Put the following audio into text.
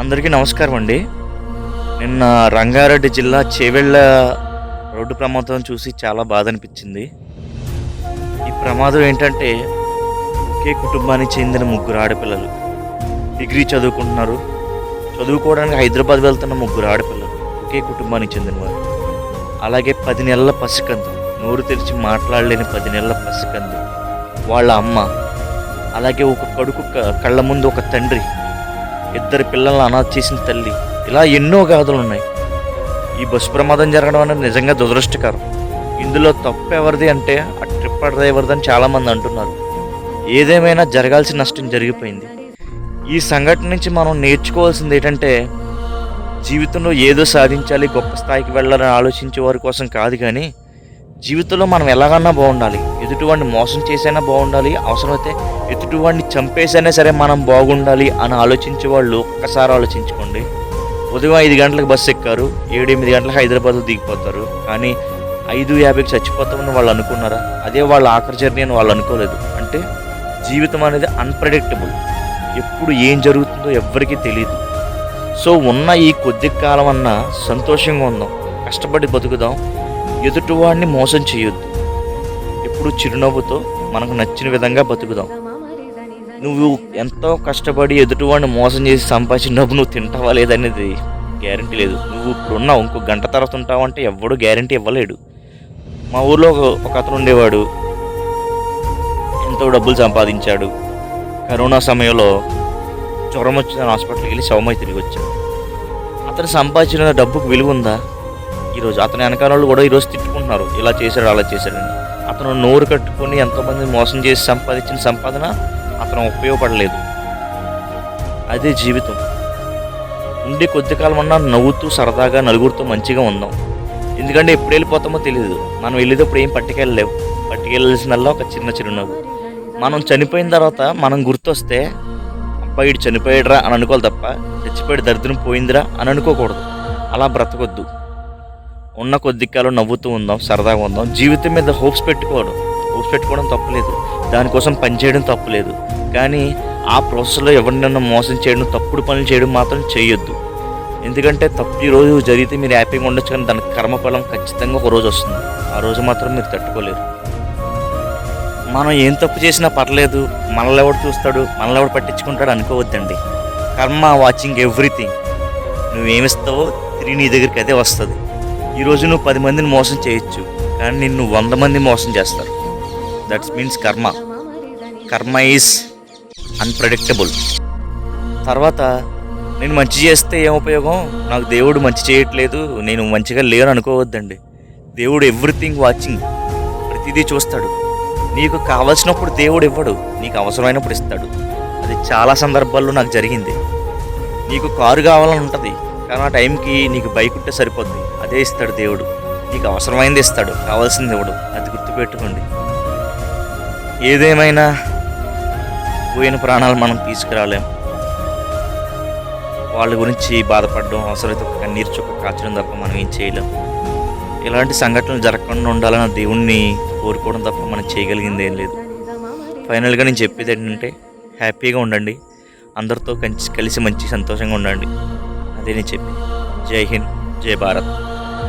అందరికీ నమస్కారం అండి. నిన్న రంగారెడ్డి జిల్లా చేవెళ్ళ రోడ్డు ప్రమాదం చూసి చాలా బాధ అనిపించింది. ఈ ప్రమాదం ఏంటంటే ఒకే కుటుంబానికి చెందిన ముగ్గురు ఆడపిల్లలు డిగ్రీ చదువుకుంటున్నారు. చదువుకోవడానికి హైదరాబాద్ వెళ్తున్న ముగ్గురు ఆడపిల్లలు ఒకే కుటుంబానికి చెందినవారు. అలాగే 10 నెలల పసికందు, నోరు తెరిచి మాట్లాడలేని 10 నెలల పసికందు, వాళ్ళ అమ్మ, అలాగే ఒక కొడుకు కళ్ళ ముందు ఒక తండ్రి, ఇద్దరు పిల్లల్ని అనాథ చేసిన తల్లి, ఇలా ఎన్నో గాథలు ఉన్నాయి. ఈ బస్సు ప్రమాదం జరగడం అనేది నిజంగా దురదృష్టకరం. ఇందులో తప్పు ఎవరిది అంటే ఆ ట్రిప్పర్ డ్రైవర్ది అని చాలామంది అంటున్నారు. ఏదేమైనా జరగాల్సిన నష్టం జరిగిపోయింది. ఈ సంఘటన నుంచి మనం నేర్చుకోవాల్సింది ఏంటంటే, జీవితంలో ఏదో సాధించాలి, గొప్ప స్థాయికి వెళ్ళాలని ఆలోచించే వారి కోసం కాదు, కానీ జీవితంలో మనం ఎలాగన్నా బాగుండాలి, ఎదుటివాడిని మోసం చేసైనా బాగుండాలి, అవసరమైతే ఎదుటివాడిని చంపేసైనా సరే మనం బాగుండాలి అని ఆలోచించే వాళ్ళు ఒక్కసారి ఆలోచించుకోండి. ఉదయం 5 గంటలకు బస్సు ఎక్కారు, 7-8 గంటలకు హైదరాబాద్లో దిగిపోతారు, కానీ 5:50కి చచ్చిపోతామని వాళ్ళు అనుకున్నారా? అదే వాళ్ళ ఆఖరి జర్నీ అని వాళ్ళు అనుకోలేదు. అంటే జీవితం అనేది అన్ప్రెడిక్టబుల్, ఎప్పుడు ఏం జరుగుతుందో ఎవ్వరికీ తెలియదు. సో ఉన్న ఈ కొద్ది కాలం అన్నా సంతోషంగా ఉందాం, కష్టపడి బతుకుదాం, ఎదుటివాడిని మోసం చేయొద్దు, ఎప్పుడు చిరునవ్వుతో మనకు నచ్చిన విధంగా బతుకుదాం. నువ్వు ఎంతో కష్టపడి ఎదుటివాడిని మోసం చేసి సంపాదించిన డబ్బు నువ్వు తింటావా లేదనేది గ్యారంటీ లేదు. నువ్వు ఇప్పుడు ఉన్నావు, ఇంకో గంట తర్వాత ఉంటావు అంటే ఎవ్వడూ గ్యారంటీ ఇవ్వలేడు. మా ఊర్లో ఒక అతను ఉండేవాడు, ఎంతో డబ్బులు సంపాదించాడు. కరోనా సమయంలో జ్వరం వచ్చిన హాస్పిటల్కి వెళ్ళి శవమై తిరిగి వచ్చాడు. అతను సంపాదించిన డబ్బుకు విలువ ఉందా? ఈరోజు అతని వెనకాల వాళ్ళు కూడా ఈరోజు తిట్టుకుంటున్నారు, ఇలా చేశాడు అలా చేశాడని. అతను నోరు కట్టుకొని ఎంతోమంది మోసం చేసి సంపాదించిన సంపాదన అతను ఉపయోగపడలేదు. అదే జీవితం. ఉండే కొద్ది కాలం అన్నా నవ్వుతూ సరదాగా నలుగురితో మంచిగా ఉందాం. ఎందుకంటే ఎప్పుడు వెళ్ళిపోతామో తెలియదు. మనం వెళ్ళేటప్పుడు ఏం పట్టుకెళ్ళలేవు, పట్టుకెళ్ళాల్సినల్లా ఒక చిన్న చిరునవ్వు. మనం చనిపోయిన తర్వాత మనం గుర్తొస్తే అబ్బాయి ఇటు చనిపోయాడురా అని అనుకోవాలి తప్ప చచ్చిపోయాడు దరిద్రం పోయిందిరా అని అనుకోకూడదు. అలా బ్రతకొద్దు. ఉన్న కొద్ది కాలం నవ్వుతూ ఉందాం, సరదాగా ఉందాం. జీవితం మీద హోప్స్ పెట్టుకోవడం తప్పులేదు, దానికోసం పనిచేయడం తప్పులేదు, కానీ ఆ ప్రాసెస్లో ఎవరినైనా మోసం చేయడం, తప్పుడు పనులు చేయడం మాత్రం చేయొద్దు. ఎందుకంటే తప్పు ఈ రోజు జరిగితే మీరు హ్యాపీగా ఉండొచ్చు, కానీ దానికి కర్మఫలం ఖచ్చితంగా ఒక రోజు వస్తుంది. ఆ రోజు మాత్రం మీరు తట్టుకోలేరు. మనం ఏం తప్పు చేసినా పర్లేదు, మనల్ని ఎవడు చూస్తాడు, మనల్ని ఎవడు పట్టించుకుంటాడు అనుకోవద్దండి. కర్మ వాచింగ్ ఎవ్రీథింగ్. నువ్వేమిస్తావో తిరిగి నీ దగ్గరికి అదే వస్తుంది. ఈరోజు నువ్వు 10 మందిని మోసం చేయొచ్చు, కానీ నిన్ను 100 మంది మోసం చేస్తారు. దట్స్ మీన్స్ కర్మ ఈజ్ అన్ప్రెడిక్టబుల్. తర్వాత నేను మంచి చేస్తే ఏం ఉపయోగం, నాకు దేవుడు మంచి చేయట్లేదు, నేను మంచిగా లేను అనుకోవద్దండి. దేవుడు ఎవ్రీథింగ్ వాచింగ్, ప్రతిదీ చూస్తాడు. నీకు కావాల్సినప్పుడు దేవుడు ఇవ్వడు, నీకు అవసరమైనప్పుడు ఇస్తాడు. అది చాలా సందర్భాల్లో నాకు జరిగింది. నీకు కారు కావాలని ఉంటుంది, కానీ ఆ టైంకి నీకు బైక్ ఉంటే సరిపోద్ది, అదే ఇస్తాడు దేవుడు. నీకు అవసరమైంది ఇస్తాడు, కావాల్సింది ఇవ్వడు. అది గుర్తుపెట్టుకోండి. ఏదేమైనా పోయిన ప్రాణాలు మనం తీసుకురాలేం. వాళ్ళ గురించి బాధపడడం, అవసరమైతే ఒక కన్నీరు చుక్క కాచడం తప్ప మనం ఏం చేయలేం. ఇలాంటి సంఘటనలు జరగకుండా ఉండాలని దేవుణ్ణి కోరుకోవడం తప్ప మనం చేయగలిగింది ఏం లేదు. ఫైనల్గా నేను చెప్పేది ఏంటంటే, హ్యాపీగా ఉండండి, అందరితో కలిసి మంచి సంతోషంగా ఉండండి. అదే నేను చెప్పేది. జై హింద్, జై భారత్.